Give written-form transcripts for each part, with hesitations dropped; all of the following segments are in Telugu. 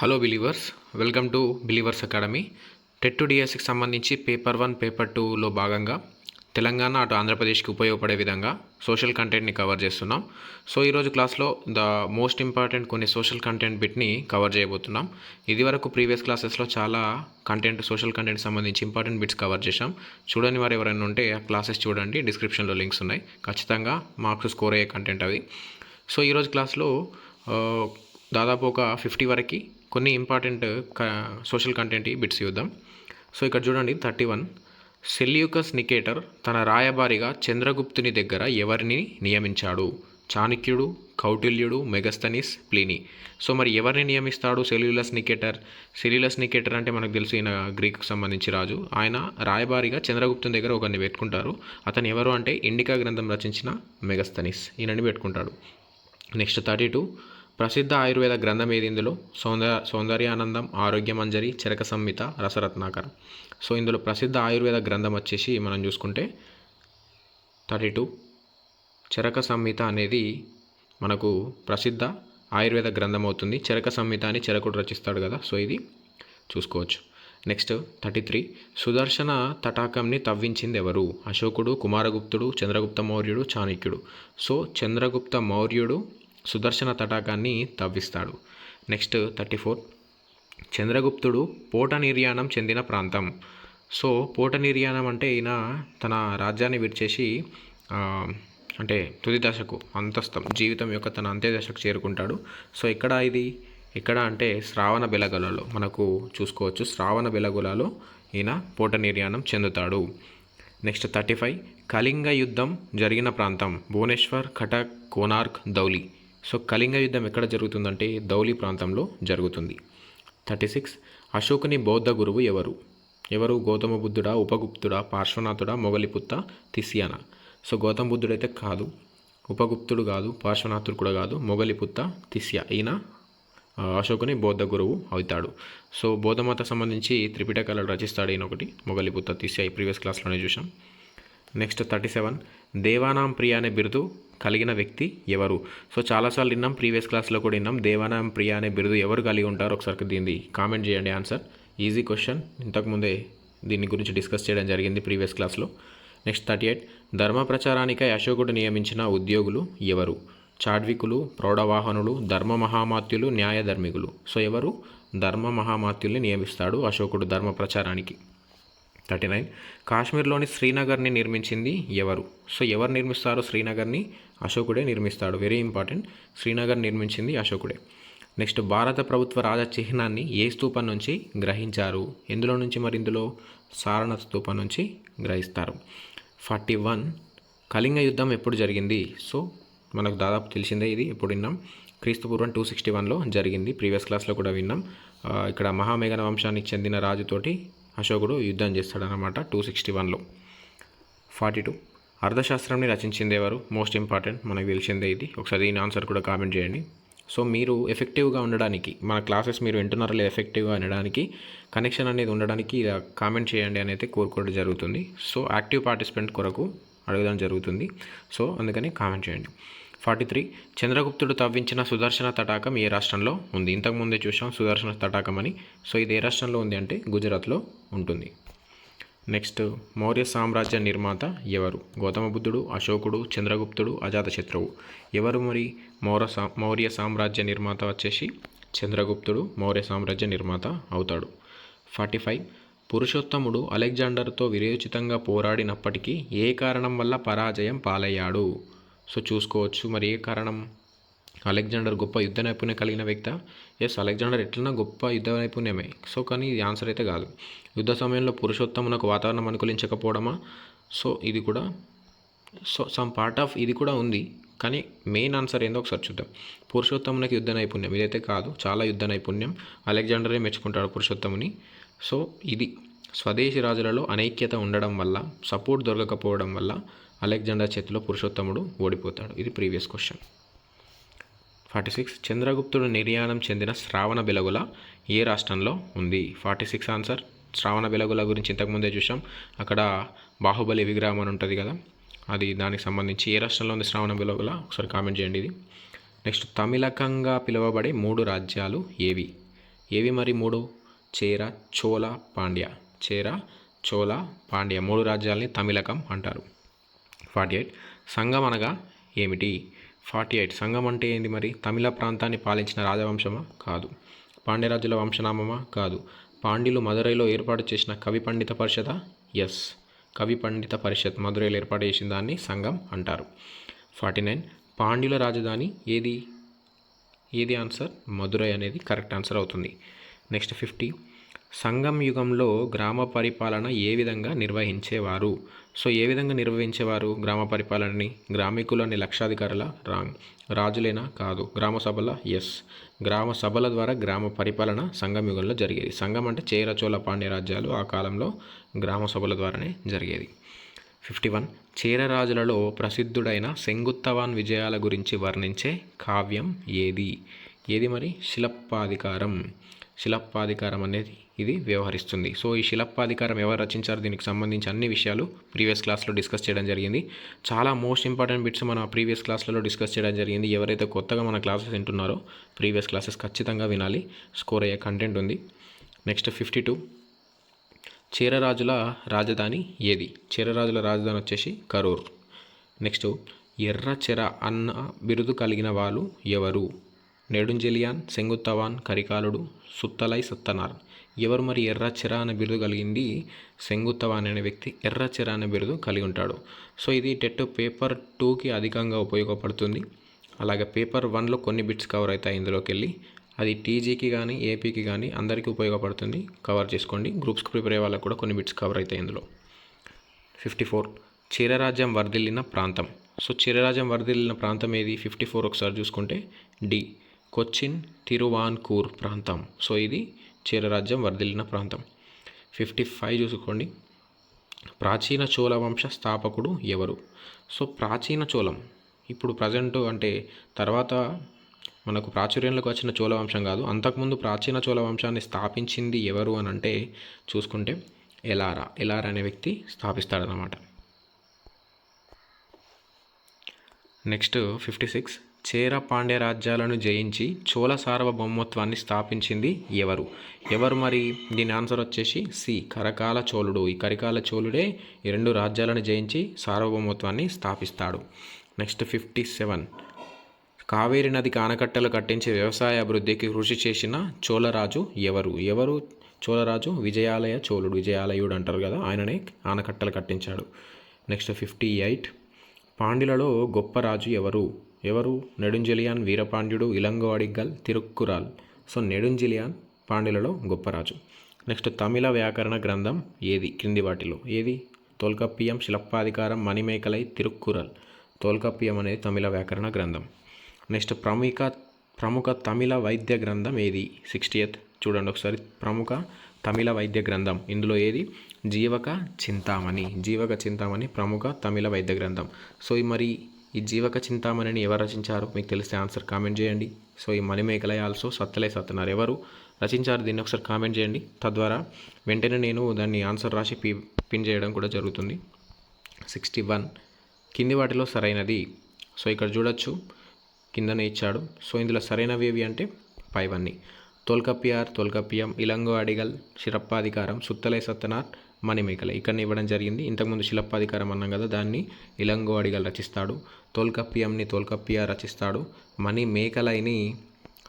Hello believers, welcome to believers academy. TET to డిఎస్సికి సంబంధించి పేపర్ 1, పేపర్ 2లో భాగంగా తెలంగాణ అటు ఆంధ్రప్రదేశ్కి ఉపయోగపడే విధంగా సోషల్ కంటెంట్ని కవర్ చేస్తున్నాం. సో ఈరోజు క్లాస్లో ద మోస్ట్ ఇంపార్టెంట్ కొన్ని సోషల్ కంటెంట్ బిట్ని కవర్ చేయబోతున్నాం. ఇదివరకు ప్రీవియస్ క్లాసెస్లో చాలా సోషల్ కంటెంట్ సంబంధించి ఇంపార్టెంట్ బిట్స్ కవర్ చేశాం. చూడని వారు ఎవరైనా ఉంటే ఆ క్లాసెస్ చూడండి, డిస్క్రిప్షన్లో లింక్స్ ఉన్నాయి. ఖచ్చితంగా మార్క్స్ స్కోర్ అయ్యే కంటెంట్ అవి. సో ఈరోజు క్లాస్లో దాదాపు ఒక 50 వరకు కొన్ని ఇంపార్టెంట్ సోషల్ కంటెంట్ బిట్స్ చూద్దాం. సో ఇక్కడ చూడండి 31. సెల్యూకస్ నికేటర్ తన రాయబారిగా చంద్రగుప్తుని దగ్గర ఎవరిని నియమించాడు? చాణక్యుడు, కౌటిల్యుడు, మెగస్తనీస్, ప్లీనీ. సో మరి ఎవరిని నియమిస్తాడు సెల్యూలస్ నికేటర్? సెల్యూలస్ నికేటర్ అంటే మనకు తెలుసు, ఈయన గ్రీక్కు సంబంధించి రాజు. ఆయన రాయబారిగా చంద్రగుప్తుని దగ్గర ఒకరిని పెట్టుకుంటారు. అతను ఎవరు అంటే ఇండికా గ్రంథం రచించిన మెగస్తనీస్, ఈయనని పెట్టుకుంటాడు. నెక్స్ట్ 32. ప్రసిద్ధ ఆయుర్వేద గ్రంథం ఏది? ఇందులో సౌందర్యానందం, ఆరోగ్యమంజరి, చరక సంహిత, రసరత్నాకరం. సో ఇందులో ప్రసిద్ధ ఆయుర్వేద గ్రంథం వచ్చేసి మనం చూసుకుంటే 32 చరక సంహిత అనేది మనకు ప్రసిద్ధ ఆయుర్వేద గ్రంథం అవుతుంది. చరక సంహిత అని చరకుడు రచిస్తాడు కదా, సో ఇది చూసుకోవచ్చు. నెక్స్ట్ 33. సుదర్శన తటాకంని తవ్వించింది ఎవరు? అశోకుడు, కుమారగుప్తుడు, చంద్రగుప్త మౌర్యుడు, చాణక్యుడు. సో చంద్రగుప్త మౌర్యుడు సుదర్శన తటాకాన్ని తవ్విస్తాడు. నెక్స్ట్ 34. చంద్రగుప్తుడు పోట నిర్యాణం చెందిన ప్రాంతం. సో పోట నిర్యాణం అంటే ఈయన తన రాజ్యాన్ని విడిచేసి అంటే తుది దశకు, అంతస్థం, జీవితం యొక్క తన అంత్య దశకు చేరుకుంటాడు. సో ఇక్కడ అంటే శ్రావణ బెలగొలలో మనకు చూసుకోవచ్చు. శ్రావణ బెలగొలలో ఈయన పోట నిర్యాణం చెందుతాడు. నెక్స్ట్ 35. కళింగ యుద్ధం జరిగిన ప్రాంతం? భువనేశ్వర్, కటక్, కోనార్క్, ధౌలి. సో కళింగ యుద్ధం ఎక్కడ జరుగుతుందంటే ధౌలి ప్రాంతంలో జరుగుతుంది. 36. అశోకుని బౌద్ధ గురువు ఎవరు? గౌతమ బుద్ధుడా, ఉపగుప్తుడా, పార్శ్వనాథుడా, మొగలిపుత్త, తిస్యానా. సో గౌతమ బుద్ధుడైతే కాదు, ఉపగుప్తుడు కాదు, పార్శ్వనాథుడు కూడా కాదు, మొగలిపుత్త, తిస్యా. ఈయన అశోకుని బౌద్ధ గురువు అవుతాడు. సో బౌద్ధమత సంబంధించి త్రిపిటకాలు రచిస్తాడు ఈయన ఒకటి, మొగలిపుత్త, తిస్యా. ఈ ప్రీవియస్ క్లాస్లోనే చూసాం. నెక్స్ట్ 37. దేవానాం ప్రియ అనే బిరుదు కలిగిన వ్యక్తి ఎవరు? సో చాలాసార్లు విన్నాం, ప్రీవియస్ క్లాస్లో కూడా విన్నాం. దేవానాం ప్రియ అనే బిరుదు ఎవరు కలిగి ఉంటారో ఒకసారి దీన్ని కామెంట్ చేయండి ఆన్సర్. ఈజీ క్వశ్చన్, ఇంతకుముందే దీని గురించి డిస్కస్ చేయడం జరిగింది ప్రీవియస్ క్లాస్లో. నెక్స్ట్ 38. ధర్మ ప్రచారానికై అశోకుడు నియమించిన ఉద్యోగులు ఎవరు? చాడ్వికులు, ప్రౌఢవాహనులు, ధర్మ మహామాత్యులు, న్యాయధర్మికులు. సో ఎవరు? ధర్మ మహామాత్యుల్ని నియమిస్తాడు అశోకుడు ధర్మ ప్రచారానికి. 39. కాశ్మీర్లోని శ్రీనగర్ని నిర్మించింది ఎవరు? సో ఎవరు నిర్మిస్తారు శ్రీనగర్ని? అశోకుడే నిర్మిస్తాడు. వెరీ ఇంపార్టెంట్, శ్రీనగర్ నిర్మించింది అశోకుడే. నెక్స్ట్ భారత ప్రభుత్వ రాజ చిహ్నాన్ని ఏ స్తూపం నుంచి గ్రహించారు? ఎందులో నుంచి మరి? ఇందులో సారనాథ్ స్తూపం నుంచి గ్రహిస్తారు. 41. కళింగ యుద్ధం ఎప్పుడు జరిగింది? సో మనకు దాదాపు తెలిసిందే, ఇది ఎప్పుడు విన్నాం, క్రీస్తుపూర్వం 261లో జరిగింది. ప్రీవియస్ క్లాస్లో కూడా విన్నాం. ఇక్కడ మహామేఘన వంశానికి చెందిన రాజుతోటి అశోకుడు యుద్ధం చేస్తాడనమాట 261లో. 42. అర్థశాస్త్రంని రచించింది ఎవరు? మోస్ట్ ఇంపార్టెంట్, మనకు తెలిసిందే ఇది. ఒకసారి దీని ఆన్సర్ కూడా కామెంట్ చేయండి. సో మీరు ఎఫెక్టివ్గా ఉండడానికి, మన క్లాసెస్ మీరు వింటున్నారో లేదా ఎఫెక్టివ్గా వినడానికి, కనెక్షన్ అనేది ఉండడానికి కామెంట్ చేయండి అని అయితే కోరుకోవడం జరుగుతుంది. సో యాక్టివ్ పార్టిసిపెంట్ కొరకు అడగడం జరుగుతుంది. సో అందుకని కామెంట్ చేయండి. 43. చంద్రగుప్తుడు తవ్వించిన సుదర్శన తటాకం ఏ రాష్ట్రంలో ఉంది? ఇంతకుముందే చూసాం సుదర్శన తటాకం అని. సో ఇది ఏ రాష్ట్రంలో ఉంది అంటే గుజరాత్లో ఉంటుంది. నెక్స్ట్ మౌర్య సామ్రాజ్య నిర్మాత ఎవరు? గౌతమ బుద్ధుడు, అశోకుడు, చంద్రగుప్తుడు, అజాతశత్రువు. ఎవరు మరి మౌర్య సామ్రాజ్య నిర్మాత? వచ్చేసి చంద్రగుప్తుడు మౌర్య సామ్రాజ్య నిర్మాత అవుతాడు. 45. పురుషోత్తముడు అలెగ్జాండర్తో విరోచితంగా పోరాడినప్పటికీ ఏ కారణం వల్ల పరాజయం పాలయ్యాడు? సో చూసుకోవచ్చు, మరి ఏ కారణం? అలెగ్జాండర్ గొప్ప యుద్ధ నైపుణ్యం కలిగిన వ్యక్తి. ఎస్, అలెగ్జాండర్ ఎట్లన్నా గొప్ప యుద్ధ నైపుణ్యమే. సో కానీ ఇది ఆన్సర్ అయితే కాదు. యుద్ధ సమయంలో పురుషోత్తమునకు వాతావరణం అనుకూలించకపోవడమా? సో ఇది కూడా, సో సమ్ పార్ట్ ఆఫ్ ఇది కూడా ఉంది, కానీ మెయిన్ ఆన్సర్ ఏందో ఒకసారి చూద్దాం. పురుషోత్తమునకి యుద్ధ నైపుణ్యం, ఇదైతే కాదు, చాలా యుద్ధ నైపుణ్యం. అలెగ్జాండరే మెచ్చుకుంటాడు పురుషోత్తముని. సో ఇది స్వదేశీ రాజులలో అనైక్యత ఉండడం వల్ల, సపోర్ట్ దొరకకపోవడం వల్ల అలెగ్జాండర్ చేతిలో పురుషోత్తముడు ఓడిపోతాడు. ఇది ప్రీవియస్ క్వశ్చన్. 46. చంద్రగుప్తుడు నిర్యాణం చెందిన శ్రావణ బెలగుల ఏ రాష్ట్రంలో ఉంది? 46 ఆన్సర్. శ్రావణ బెలగుల గురించి ఇంతకుముందే చూసాం. అక్కడ బాహుబలి విగ్రహం అని ఉంటుంది కదా, అది దానికి సంబంధించి ఏ రాష్ట్రంలో ఉంది శ్రావణ బెలగుల? ఒకసారి కామెంట్ చేయండి ఇది. నెక్స్ట్ తమిళకంగా పిలువబడే 3 రాజ్యాలు ఏవి? ఏవి మరి మూడు? చేర, చోళ, పాండ్య. చేర, చోళ, పాండ్య 3 రాజ్యాలని తమిళకం అంటారు. 48 సంగం అనగా ఏమిటి? 48 సంగం అంటే ఏంది మరి? తమిళ ప్రాంతాన్ని పాలించిన రాజవంశమా? కాదు. పాండ్యరాజుల వంశనామమా? కాదు. పాండ్యులు మదురైలో ఏర్పాటు చేసిన కవి పండిత పరిషదా? ఎస్, కవి పండిత పరిషత్ మదురైలో ఏర్పాటు చేసిన దాన్ని సంగం అంటారు. 49 పాండ్యుల రాజధాని ఏది? ఏది ఆన్సర్? మదురై అనేది కరెక్ట్ ఆన్సర్ అవుతుంది. నెక్స్ట్ 50 సంగం యుగంలో గ్రామ పరిపాలన ఏ విధంగా నిర్వహించేవారు? సో ఏ విధంగా నిర్వహించేవారు గ్రామ పరిపాలనని? గ్రామికులని లక్షాధికారుల? రాంగ్. రాజులేనా? కాదు. గ్రామ సభల? ఎస్, గ్రామ సభల ద్వారా గ్రామ పరిపాలన సంగం యుగంలో జరిగేది. సంగం అంటే చేర, చోళ, పాండ్య రాజ్యాలు ఆ కాలంలో గ్రామ సభల ద్వారానే జరిగేది. 51 చేర రాజులలో ప్రసిద్ధుడైన సెంగుత్తవాన్ విజయాల గురించి వర్ణించే కావ్యం ఏది? ఏది మరి? శిలప్పాధికారం. శిలప్పాధికారం అనేది ఇది వ్యవహరిస్తుంది. సో ఈ శిలప్పాధికారం ఎవరు రచించారు? దీనికి సంబంధించి అన్ని విషయాలు ప్రీవియస్ క్లాస్లో డిస్కస్ చేయడం జరిగింది. చాలా మోస్ట్ ఇంపార్టెంట్ బిట్స్ మన ప్రీవియస్ క్లాస్లలో డిస్కస్ చేయడం జరిగింది. ఎవరైతే కొత్తగా మన క్లాసెస్ వింటున్నారో ప్రీవియస్ క్లాసెస్ ఖచ్చితంగా వినాలి, స్కోర్ అయ్యే కంటెంట్ ఉంది. నెక్స్ట్ 52 చేరరాజుల రాజధాని ఏది? చేరరాజుల రాజధాని వచ్చేసి కరూర్. నెక్స్ట్ ఎర్రచెర అన్న బిరుదు కలిగిన వాళ్ళు ఎవరు? నెడుంజెలియాన్, సెంగుత్తవాన్, కరికాలుడు, సుత్తలై సత్తనార్. ఎవరు మరి ఎర్రచెర అనే బిరుదు కలిగింది? సెంగుత్తవాన్ అనే వ్యక్తి ఎర్రచెర అనే బిరుదు కలిగి ఉంటాడు. సో ఇది టెట్ పేపర్ 2కి అధికంగా ఉపయోగపడుతుంది. అలాగే పేపర్ 1లో కొన్ని బిట్స్ కవర్ అవుతాయి ఇందులోకి వెళ్ళి. అది టీజీకి కానీ ఏపీకి కానీ అందరికీ ఉపయోగపడుతుంది, కవర్ చేసుకోండి. గ్రూప్స్కి ప్రిపేర్ అయ్యే వాళ్ళకు కూడా కొన్ని బిట్స్ కవర్ అవుతాయి ఇందులో. 54 చేరరాజ్యం వర్ధిల్లిన ప్రాంతం. సో చేరరాజ్యం వర్ధిల్లిన ప్రాంతం ఏది? 54 ఒకసారి చూసుకుంటే డి, కొచ్చిన్ తిరువాన్కూర్ ప్రాంతం. సో ఇది చేరరాజ్యం వర్ధిల్లిన ప్రాంతం. 55 చూసుకోండి, ప్రాచీన చోళ వంశ స్థాపకుడు ఎవరు? సో ప్రాచీన చోళం ఇప్పుడు ప్రజెంట్ అంటే తర్వాత మనకు ప్రాచుర్యంలోకి వచ్చిన చోళ వంశం కాదు, అంతకుముందు ప్రాచీన చోళ వంశాన్ని స్థాపించింది ఎవరు అని అంటే చూసుకుంటే ఎలారా. ఎలారా అనే వ్యక్తి స్థాపిస్తాడనమాట. నెక్స్ట్ 56 చేర పాండ్య రాజ్యాలను జయించి చోళ సార్వభౌమత్వాన్ని స్థాపించింది ఎవరు? ఎవరు మరి? దీని ఆన్సర్ వచ్చేసి సి, కరకాల చోళుడు. ఈ కరికాల చోళుడే ఈ 2 రాజ్యాలను జయించి సార్వభౌమత్వాన్ని స్థాపిస్తాడు. నెక్స్ట్ 57 కావేరి నదికి ఆనకట్టలు కట్టించి వ్యవసాయ అభివృద్ధికి కృషి చేసిన చోళరాజు ఎవరు? ఎవరు చోళరాజు? విజయాలయ చోళుడు, విజయాలయుడు అంటారు కదా, ఆయననే ఆనకట్టలు కట్టించాడు. నెక్స్ట్ 58 పాండ్యులలో గొప్ప రాజు ఎవరు? ఎవరు? నెడుంజెలియాన్, వీరపాండ్యుడు, ఇలంగో అడిగల్, తిరుక్కురాల్. సో నెడుంజెలియాన్ పాండ్యులలో గొప్ప రాజు. నెక్స్ట్ తమిళ వ్యాకరణ గ్రంథం ఏది? క్రింది వాటిలో ఏది? తోల్కప్పియం, శిలప్పాధికారం, మణిమేకలై, తిరుక్కురల్. తోల్కప్పియం అనేది తమిళ వ్యాకరణ గ్రంథం. నెక్స్ట్ ప్రముఖ తమిళ వైద్య గ్రంథం ఏది? 60th చూడండి ఒకసారి, ప్రముఖ తమిళ వైద్య గ్రంథం ఇందులో ఏది? జీవక చింతామణి. జీవక చింతామణి ప్రముఖ తమిళ వైద్య గ్రంథం. సో మరి ఈ జీవక చింతామణిని ఎవరు రచించారు? మీకు తెలిస్తే ఆన్సర్ కామెంట్ చేయండి. సో ఈ మణిమేకలై ఆల్సో సత్తలై సత్తనార్ ఎవరు రచించారు? దీన్ని ఒకసారి కామెంట్ చేయండి. తద్వారా వెంటనే నేను దాన్ని ఆన్సర్ రాసి పిన్ చేయడం కూడా జరుగుతుంది. 61 కింది వాటిలో సరైనది. సో ఇక్కడ చూడొచ్చు కిందనే ఇచ్చాడు. సో ఇందులో సరైనవి ఏవి అంటే పైవన్నీ. తోల్కప్పియార్, తోల్కప్పియం, ఇలంగో అడిగల్, శిలప్పాధికారం, సుత్తలై సత్తనార్, మణిమేకలై ఇక్కడ ఇవ్వడం జరిగింది. ఇంతకుముందు శిలప్పాధికారం అన్నాం కదా, దాన్ని ఇలంగో అడిగల్ రచిస్తాడు. తోల్కప్పియంని తోల్కప్పియార్ రచిస్తాడు. మణిమేకలైని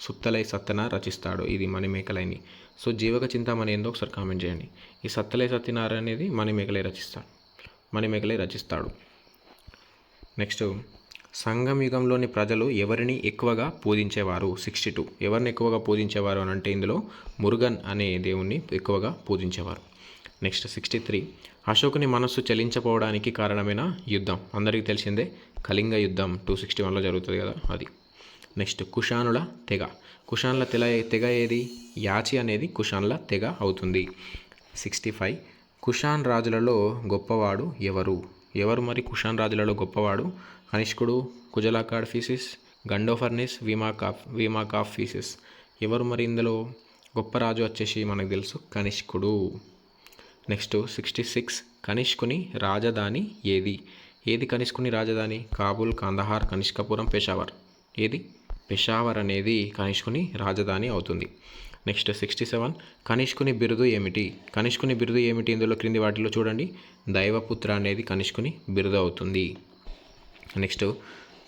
సుత్తలై సత్తనార్ రచిస్తాడు. ఇది మణిమేకలైని. సో జీవక చింతామణి ఏందో ఒకసారి కామెంట్ చేయండి. ఈ సత్తలై సత్యనార్ అనేది మణిమేకలై రచిస్తాడు. నెక్స్ట్ సంగం యుగంలోని ప్రజలు ఎవరిని ఎక్కువగా పూజించేవారు? 62 ఎవరిని ఎక్కువగా పూజించేవారు అని అంటే ఇందులో మురుగన్ అనే దేవుణ్ణి ఎక్కువగా పూజించేవారు. నెక్స్ట్ 63 అశోకుని మనస్సు చలించపోవడానికి కారణమైన యుద్ధం అందరికీ తెలిసిందే, కళింగ యుద్ధం 261లో జరుగుతుంది కదా అది. నెక్స్ట్ కుషానుల తెగ. కుషానుల తెగ ఏది? యాచి అనేది కుషానుల తెగ అవుతుంది. 65 కుషాన్ రాజులలో గొప్పవాడు ఎవరు? ఎవరు మరి కుషాన్ రాజులలో గొప్పవాడు? కనిష్కుడు, కుజలాకాడ్ ఫీసిస్, గండోఫర్నిస్, వీమాకాఫ్ ఫీసిస్. ఎవరు మరి ఇందులో గొప్ప రాజు వచ్చేసి మనకు తెలుసు కనిష్కుడు. నెక్స్ట్ 66 కనిష్కుని రాజధాని ఏది? ఏది కనిష్కుని రాజధాని? కాబూల్, కాందహార్, కనిష్కపురం, పెషావర్. ఏది? పెషావర్ అనేది కనిష్కుని రాజధాని అవుతుంది. నెక్స్ట్ 67 కనిష్కుని బిరుదు ఏమిటి? కనిష్కుని బిరుదు ఏమిటి? ఇందులో క్రింది వాటిలో చూడండి. దైవపుత్ర అనేది కనిష్కుని బిరుదు అవుతుంది. నెక్స్ట్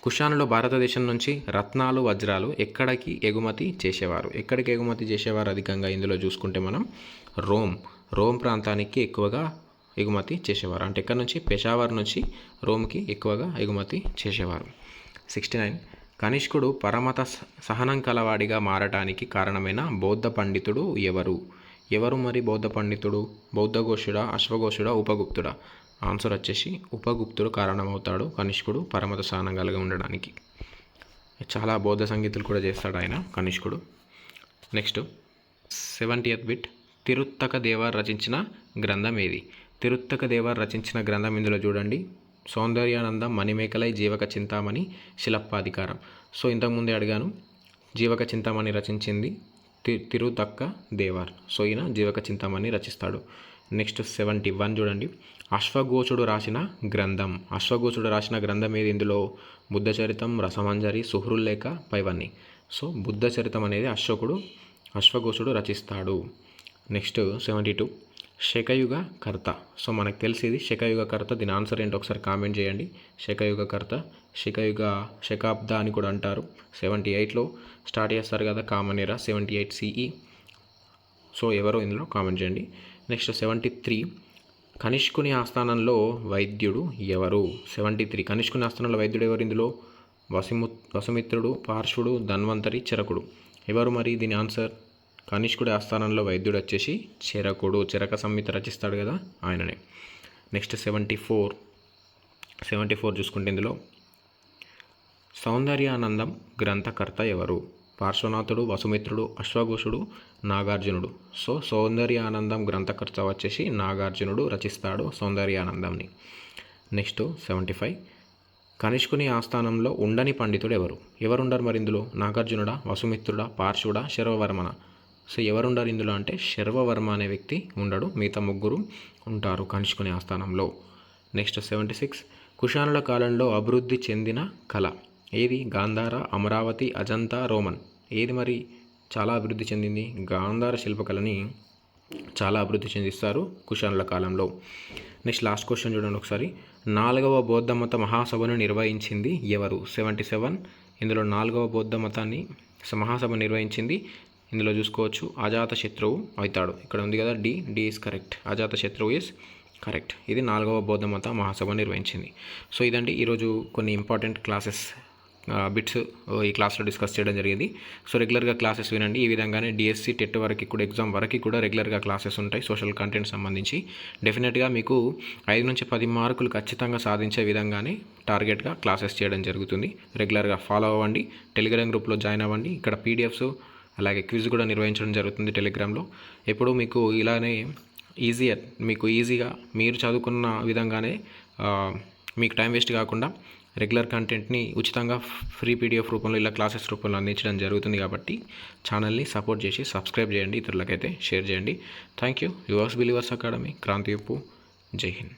కుషానులో భారతదేశం నుంచి రత్నాలు వజ్రాలు ఎక్కడికి ఎగుమతి చేసేవారు? ఎక్కడికి ఎగుమతి చేసేవారు అధికంగా? ఇందులో చూసుకుంటే మనం రోమ్ ప్రాంతానికి ఎక్కువగా ఎగుమతి చేసేవారు. అంటే ఎక్కడి నుంచి? పెషావర్ నుంచి రోమ్కి ఎక్కువగా ఎగుమతి చేసేవారు. 69 కనిష్కుడు పరమత సహనం కలవాడిగా మారటానికి కారణమైన బౌద్ధ పండితుడు ఎవరు మరి బౌద్ధ పండితుడు? బౌద్ధఘోషుడా, అశ్వఘోషుడా, ఉపగుప్తుడా? ఆన్సర్ వచ్చేసి ఉపగుప్తుడు కారణమవుతాడు కనిష్కుడు పరమత సహనం కలిగి ఉండడానికి. చాలా బౌద్ధ సంగీతులు కూడా చేస్తాడు ఆయన కనిష్కుడు. నెక్స్ట్ 70th బిట్ తిరుత్తక దేవర్ రచించిన గ్రంథం ఏది? తిరుత్తక దేవర్ రచించిన గ్రంథం ఇందులో చూడండి. సౌందర్యానందం, మణిమేకలై, జీవక చింతామణి, శిలప్పాధికారం. సో ఇంతకుముందే అడిగాను. జీవక చింతామణి రచించింది తిరుత్తక దేవర్. సో ఈయన జీవక చింతామణి రచిస్తాడు. నెక్స్ట్ 71 చూడండి. అశ్వఘోషుడు రాసిన గ్రంథం ఏది? ఇందులో బుద్ధ చరితం, రసమంజరి, సుహృల్లేఖ, పైవన్నీ. సో బుద్ధ చరితం అనేది అశ్వఘోషుడు రచిస్తాడు. నెక్స్ట్ 72 శకయుగ కర్త. సో మనకు తెలిసేది శకయుగ కర్త. దీని ఆన్సర్ ఏంటో ఒకసారి కామెంట్ చేయండి. శకయుగ కర్త, శకాబ్ద అని కూడా అంటారు. 78లో స్టార్ట్ చేస్తారు కదా కామన్ ఎరా, 78 CE. సో ఎవరో ఇందులో కామెంట్ చేయండి. నెక్స్ట్ 73 కనిష్కుని ఆస్థానంలో వైద్యుడు ఎవరు? 73 కనిష్కుని ఆస్థానంలో వైద్యుడు ఎవరు? ఇందులో వసుమిత్రుడు, పార్శ్వుడు, ధన్వంతరి, చరకుడు. ఎవరు మరి దీని ఆన్సర్? కనిష్కుడి ఆస్థానంలో వైద్యుడు వచ్చేసి చరకుడు. చరక సంహిత రచిస్తాడు కదా ఆయననే. నెక్స్ట్ 74 చూసుకుంటే ఇందులో సౌందర్యానందం గ్రంథకర్త ఎవరు? పార్శ్వనాథుడు, వసుమిత్రుడు, అశ్వఘోషుడు, నాగార్జునుడు. సో సౌందర్యానందం గ్రంథకర్త వచ్చేసి నాగార్జునుడు రచిస్తాడు సౌందర్యానందంని. నెక్స్ట్ 75 కనిష్కుని ఆస్థానంలో ఉండని పండితుడు ఎవరుండరు మరి ఇందులో? నాగార్జునుడా, వసుమిత్రుడా, పార్శ్వుడా, శర్వవర్మన? సో ఎవరుండారు ఇందులో అంటే శర్వవర్మ అనే వ్యక్తి ఉండడు. మిగతా ముగ్గురు ఉంటారు కనిష్కుని ఆస్థానంలో. నెక్స్ట్ 76 కుషానుల కాలంలో అభివృద్ధి చెందిన కళ ఏది? గాంధార, అమరావతి, అజంతా, రోమన్. ఏది మరి చాలా అభివృద్ధి చెందింది? గాంధార శిల్పకళని చాలా అభివృద్ధి చెందిస్తారు కుషానుల కాలంలో. నెక్స్ట్ లాస్ట్ క్వశ్చన్ చూడండి ఒకసారి. 4వ బౌద్ధ మత మహాసభను నిర్వహించింది ఎవరు? 77 ఇందులో 4వ బౌద్ధ మతాన్ని మహాసభ నిర్వహించింది. ఇందులో చూసుకోవచ్చు అజాతశత్రువు అవుతాడు. ఇక్కడ ఉంది కదా D is correct. Ajatashatru is correct. ఇది 4వ బౌద్ధ మత మహాసభ నిర్వహించింది. సో ఇదండి ఈరోజు కొన్ని ఇంపార్టెంట్ క్లాసెస్ బిట్స్ ఈ క్లాస్లో డిస్కస్ చేయడం జరిగింది. సో రెగ్యులర్గా క్లాసెస్ వినండి. ఈ విధంగానే డిఎస్సి టెట్ వరకు కూడా ఎగ్జామ్ వరకు కూడా రెగ్యులర్గా క్లాసెస్ ఉంటాయి సోషల్ కంటెంట్ సంబంధించి. డెఫినెట్గా మీకు 5 నుంచి 10 మార్కులు ఖచ్చితంగా సాధించే విధంగానే టార్గెట్గా క్లాసెస్ చేయడం జరుగుతుంది. రెగ్యులర్గా ఫాలో అవ్వండి. టెలిగ్రామ్ గ్రూప్లో జాయిన్ అవ్వండి. ఇక్కడ పీడిఎఫ్స్ అలాగే క్విజ్ కూడా నిర్వహించడం జరుగుతుంది టెలిగ్రామ్లో. ఎప్పుడు మీకు ఇలానే ఈజీగా మీరు చదువుకున్న విధంగానే మీకు టైం వేస్ట్ కాకుండా రెగ్యులర్ కంటెంట్ని ఉచితంగా ఫ్రీ పీడిఎఫ్ రూపంలో ఇలా క్లాసెస్ రూపంలో అందించడం జరుగుతుంది. కాబట్టి ఛానల్ని సపోర్ట్ చేసి సబ్స్క్రైబ్ చేయండి, ఇతరులకైతే షేర్ చేయండి. Thank you. Yours believers academy, Kranti Uppu. జై హింద్.